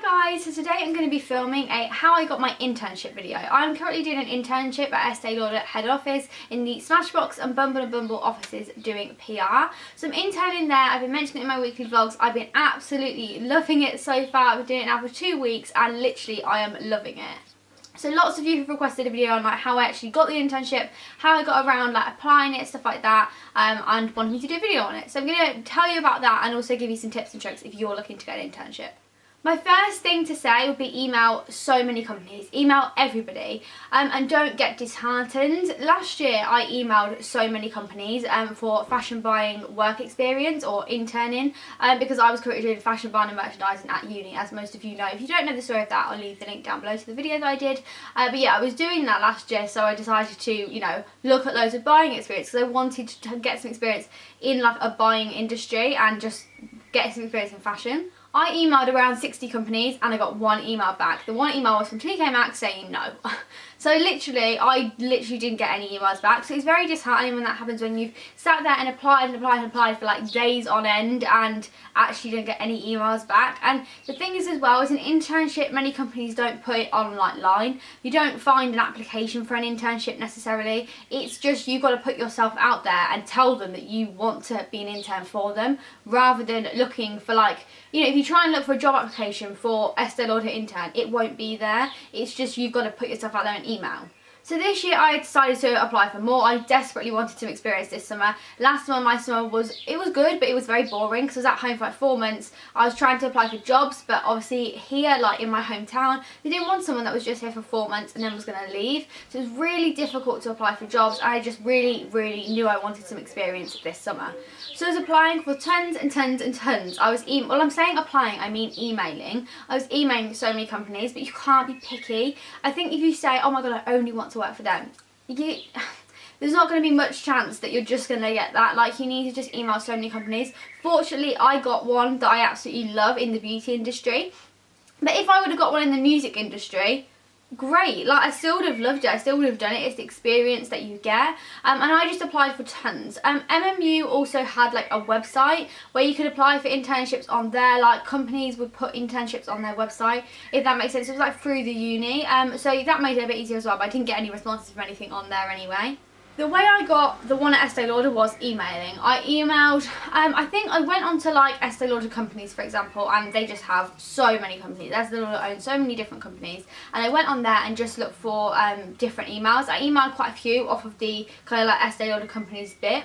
Hi guys, so today I'm going to be filming a how I got my internship video. I'm currently doing an internship at Estee Lauder head office in the Smashbox and Bumble & Bumble offices doing PR. So I'm interning there. I've been mentioning it in my weekly vlogs. I've been absolutely loving it so far. I've been doing it now for 2 weeks and literally I am loving it. So lots of you have requested a video on like how I actually got the internship, how I got around like applying it, stuff like that, and wanted me to do a video on it. So I'm going to tell you about that and also give you some tips and tricks if you're looking to get an internship. My first thing to say would be email so many companies, email everybody, and don't get disheartened. Last year I emailed so many companies for fashion buying work experience or interning because I was currently doing fashion buying and merchandising at uni, as most of you know. If you don't know the story of that, I'll leave the link down below to the video that I did. But yeah, I was doing that last year, so I decided to, you know, look at loads of buying experience because I wanted to get some experience in like a buying industry and just get some experience in fashion. I emailed around 60 companies and I got one email back. The one email was from TK Maxx saying no. So I literally didn't get any emails back. So it's very disheartening when that happens, when you've sat there and applied for like days on end and actually don't get any emails back. And the thing is as well, as an internship, many companies don't put it on like line. You don't find an application for an internship necessarily. It's just you've got to put yourself out there and tell them that you want to be an intern for them, rather than looking for like, you know, if you try and look for a job application for Estee Lauder intern, it won't be there. It's just you've got to put yourself out there and email. So this year I decided to apply for more. I desperately wanted some experience this summer. Last summer, my summer was good, but it was very boring because I was at home for like 4 months. I was trying to apply for jobs, but obviously here, like in my hometown, they didn't want someone that was just here for 4 months and then was going to leave. So it was really difficult to apply for jobs. I just really knew I wanted some experience this summer. So I was applying for tons and tons and tons. Well, I'm saying applying, I mean emailing. I was emailing so many companies, but you can't be picky. I think if you say, oh my god, I only want to work for them, there's not going to be much chance that you're just going to get that. Like, you need to just email so many companies. Fortunately, I got one that I absolutely love in the beauty industry. But if I would have got one in the music industry, great, like I still would have loved it, I still would have done it. It's the experience that you get, and I just applied for tons. MMU also had like a website where you could apply for internships on there. Like, companies would put internships on their website, if that makes sense. It was like through the uni, so that made it a bit easier as well, but I didn't get any responses from anything on there anyway. The way I got the one at Estee Lauder was emailing. I emailed, I think I went on to like Estee Lauder companies, for example, and they just have so many companies. Estee Lauder owns so many different companies, and I went on there and just looked for different emails. I emailed quite a few off of the kind of like Estee Lauder companies bit.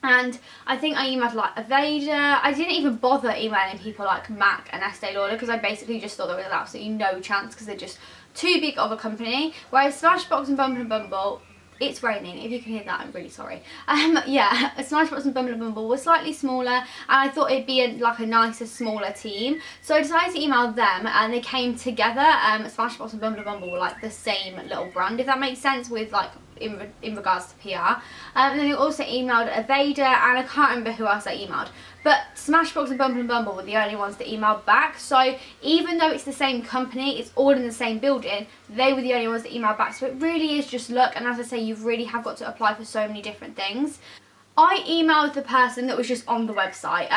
And I think I emailed like Aveda. I didn't even bother emailing people like MAC and Estee Lauder because I basically just thought there was absolutely no chance because they're just too big of a company. Whereas Smashbox and Bumble & Bumble, it's raining, if you can hear that, I'm really sorry. Yeah, Smashbox and Bumble & Bumble were slightly smaller, and I thought it'd be like a nicer, smaller team. So I decided to email them, and they came together. Smashbox and Bumble & Bumble were like the same little brand, if that makes sense, with like in regards to PR. And then they also emailed Aveda, and I can't remember who else I emailed. But Smashbox and Bumble & Bumble were the only ones that emailed back. So even though it's the same company, it's all in the same building, they were the only ones that emailed back. So it really is just luck. And as I say, you really have got to apply for so many different things. I emailed the person that was just on the website.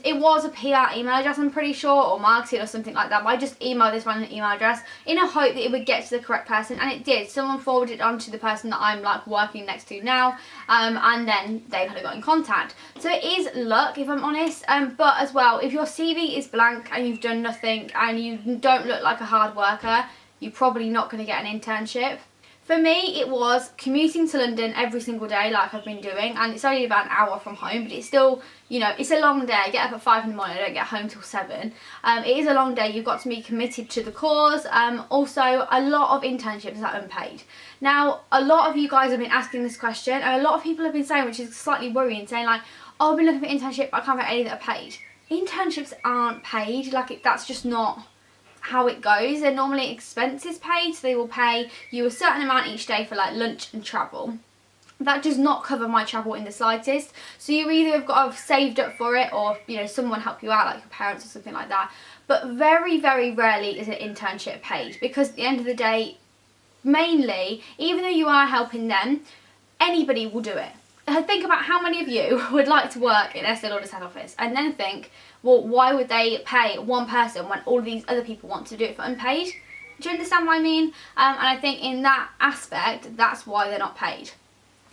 It was a PR email address, I'm pretty sure, or marketing or something like that. But I just emailed this random email address in a hope that it would get to the correct person, and it did. Someone forwarded it on to the person that I'm like working next to now, and then they kind of got in contact. So it is luck, if I'm honest. But as well, if your CV is blank and you've done nothing and you don't look like a hard worker, you're probably not going to get an internship. For me, it was commuting to London every single day like I've been doing, and it's only about an hour from home, but it's still, you know, it's a long day. I get up at 5 in the morning, I don't get home till 7. It is a long day. You've got to be committed to the cause. Also, a lot of internships are unpaid. Now, a lot of you guys have been asking this question, and a lot of people have been saying, which is slightly worrying, saying like, oh, I've been looking for internship, but I can't find any that are paid. Internships aren't paid. Like, that's just not how it goes. They're normally expenses paid, so they will pay you a certain amount each day for like lunch and travel. That does not cover my travel in the slightest. So you either have got to have saved up for it, or, you know, someone help you out, like your parents or something like that. But very rarely is an internship paid, because at the end of the day, mainly, even though you are helping them, anybody will do it. think about how many of you would like to work in Estee Lauder's head office, and then think, well, why would they pay one person when all these other people want to do it for unpaid? Do you understand what I mean? And I think in that aspect, that's why they're not paid.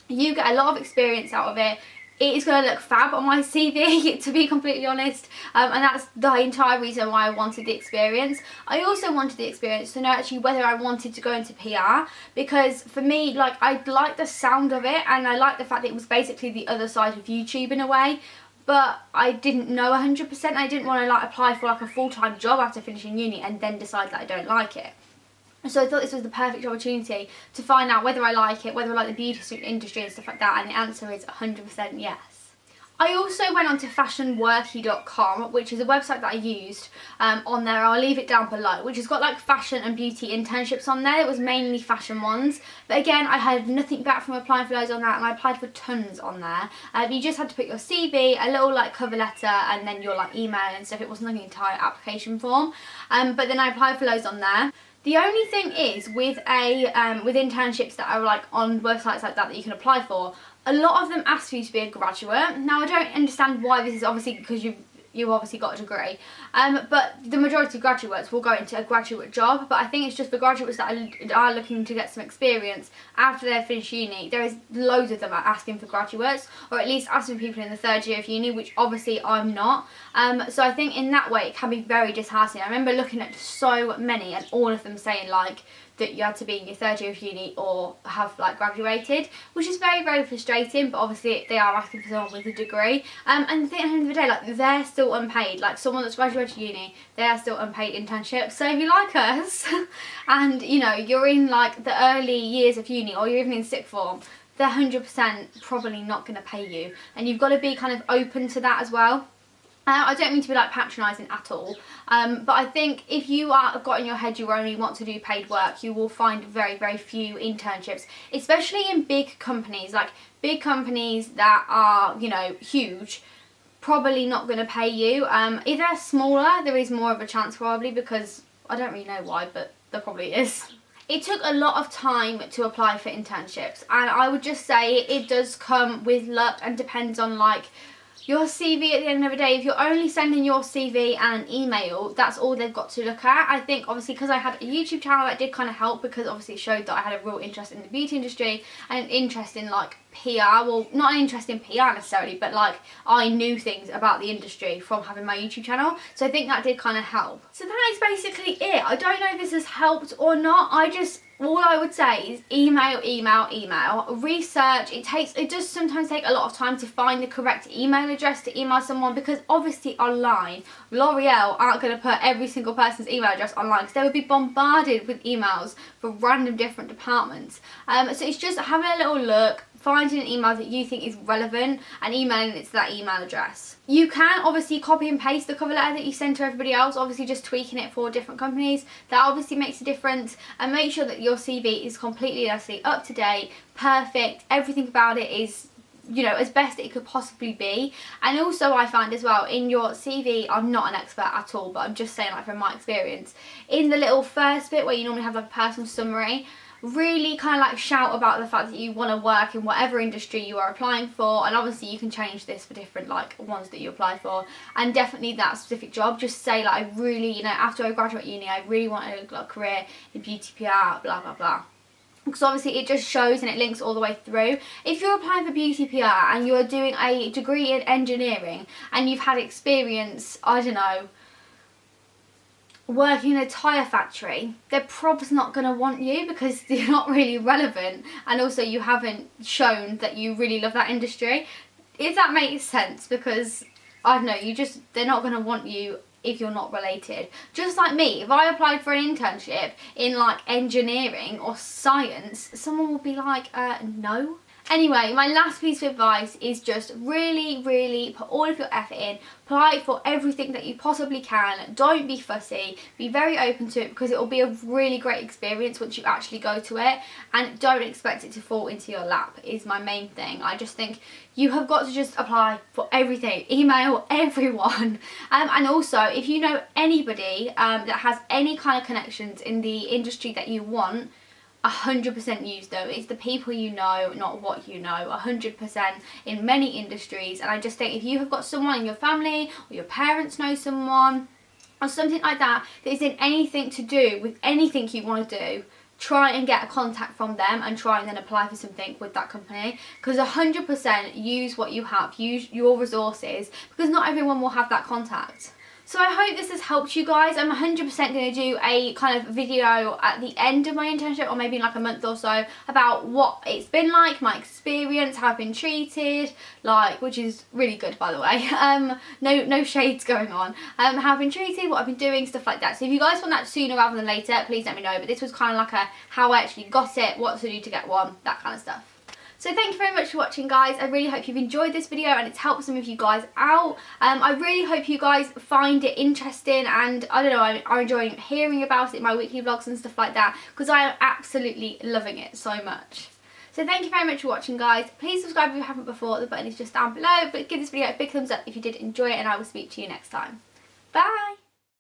You get a lot of experience out of it. It is going to look fab on my CV, to be completely honest, and that's the entire reason why I wanted the experience. I also wanted the experience to know actually whether I wanted to go into PR, because for me, like, I like the sound of it, and I like the fact that it was basically the other side of YouTube in a way, but I didn't know 100%. I didn't want to like apply for like a full-time job after finishing uni and then decide that I don't like it. So I thought this was the perfect opportunity to find out whether I like it, whether I like the beauty industry and stuff like that, and the answer is 100% yes. I also went on to fashionworky.com, which is a website that I used on there. I'll leave it down below, which has got like fashion and beauty internships on there. It was mainly fashion ones, but again, I had nothing back from applying for those on that, and I applied for tons on there. You just had to put your CV, a little like cover letter, and then your like email and stuff. It wasn't like an entire application form, but then I applied for loads on there. The only thing is with with internships that are like on websites like that you can apply for, a lot of them ask for you to be a graduate. Now I don't understand why this is, obviously because you've obviously got a degree, but the majority of graduates will go into a graduate job, but I think it's just for graduates that are looking to get some experience after they've finished uni. There is loads of them are asking for graduates, or at least asking people in the 3rd year of uni, which obviously I'm not. So I think in that way it can be very disheartening. I remember looking at so many and all of them saying like that you had to be in your 3rd year of uni or have like graduated, which is very frustrating, but obviously they are asking for someone with a degree, and at the end of the day, like, they're still unpaid. Like, someone that's graduated uni, they are still unpaid internships. So if you like us and you know you're in like the early years of uni, or you're even in sixth form, they're 100% probably not going to pay you, and you've got to be kind of open to that as well. I don't mean to be like patronising at all, but I think if you have got in your head you only want to do paid work, you will find very few internships, especially in big companies. Like, big companies that are, you know, huge, probably not going to pay you. If they're smaller, there is more of a chance probably, because I don't really know why, but there probably is. It took a lot of time to apply for internships, and I would just say it does come with luck and depends on like your CV at the end of the day. If you're only sending your CV and an email, that's all they've got to look at. I think obviously because I had a YouTube channel, that did kind of help, because obviously it showed that I had a real interest in the beauty industry and an interest in like PR. Well, not an interest in PR necessarily, but like I knew things about the industry from having my YouTube channel. So I think that did kind of help. So that is basically it. I don't know if this has helped or not. All I would say is email. Research. It does sometimes take a lot of time to find the correct email address to email someone, because obviously online, L'Oreal aren't going to put every single person's email address online, because they would be bombarded with emails for random different departments. So it's just having a little look, finding an email that you think is relevant and emailing it to that email address. You can obviously copy and paste the cover letter that you send to everybody else, obviously just tweaking it for different companies. That obviously makes a difference, and make sure that your CV is completely up to date, perfect, everything about it is, you know, as best it could possibly be. And also I find as well, in your CV, I'm not an expert at all, but I'm just saying like from my experience, in the little first bit where you normally have like a personal summary, really kind of like shout about the fact that you want to work in whatever industry you are applying for, and obviously you can change this for different like ones that you apply for, and definitely that specific job. Just say like, I really, you know, after I graduate uni, I really want a career in beauty PR, blah blah blah. Because obviously it just shows and it links all the way through. If you're applying for beauty PR and you're doing a degree in engineering and you've had experience, I don't know, working in a tyre factory, they're probably not going to want you, because you're not really relevant, and also you haven't shown that you really love that industry, if that makes sense. Because I don't know, they're not going to want you if you're not related. Just like me, if I applied for an internship in like engineering or science, someone will be like, no. Anyway, my last piece of advice is just really put all of your effort in. Apply for everything that you possibly can. Don't be fussy. Be very open to it, because it will be a really great experience once you actually go to it. And don't expect it to fall into your lap is my main thing. I just think you have got to just apply for everything. Email everyone. And also, if you know anybody that has any kind of connections in the industry that you want, 100% use them. It's the people you know, not what you know, 100% in many industries. And I just think if you have got someone in your family or your parents know someone or something like that that is in anything to do with anything you want to do, try and get a contact from them and try and then apply for something with that company, because 100% use what you have, use your resources, because not everyone will have that contact. So I hope this has helped you guys. I'm 100% going to do a kind of video at the end of my internship, or maybe in like a month or so, about what it's been like, my experience, how I've been treated, like, which is really good by the way. No shades going on. How I've been treated, what I've been doing, stuff like that. So if you guys want that sooner rather than later, please let me know. But this was kind of like a how I actually got it, what to do to get one, that kind of stuff. So thank you very much for watching, guys. I really hope you've enjoyed this video and it's helped some of you guys out. I really hope you guys find it interesting, and I don't know, I'm enjoying hearing about it in my weekly vlogs and stuff like that, because I am absolutely loving it so much. So thank you very much for watching, guys. Please subscribe if you haven't before. The button is just down below. But give this video a big thumbs up if you did enjoy it, and I will speak to you next time. Bye!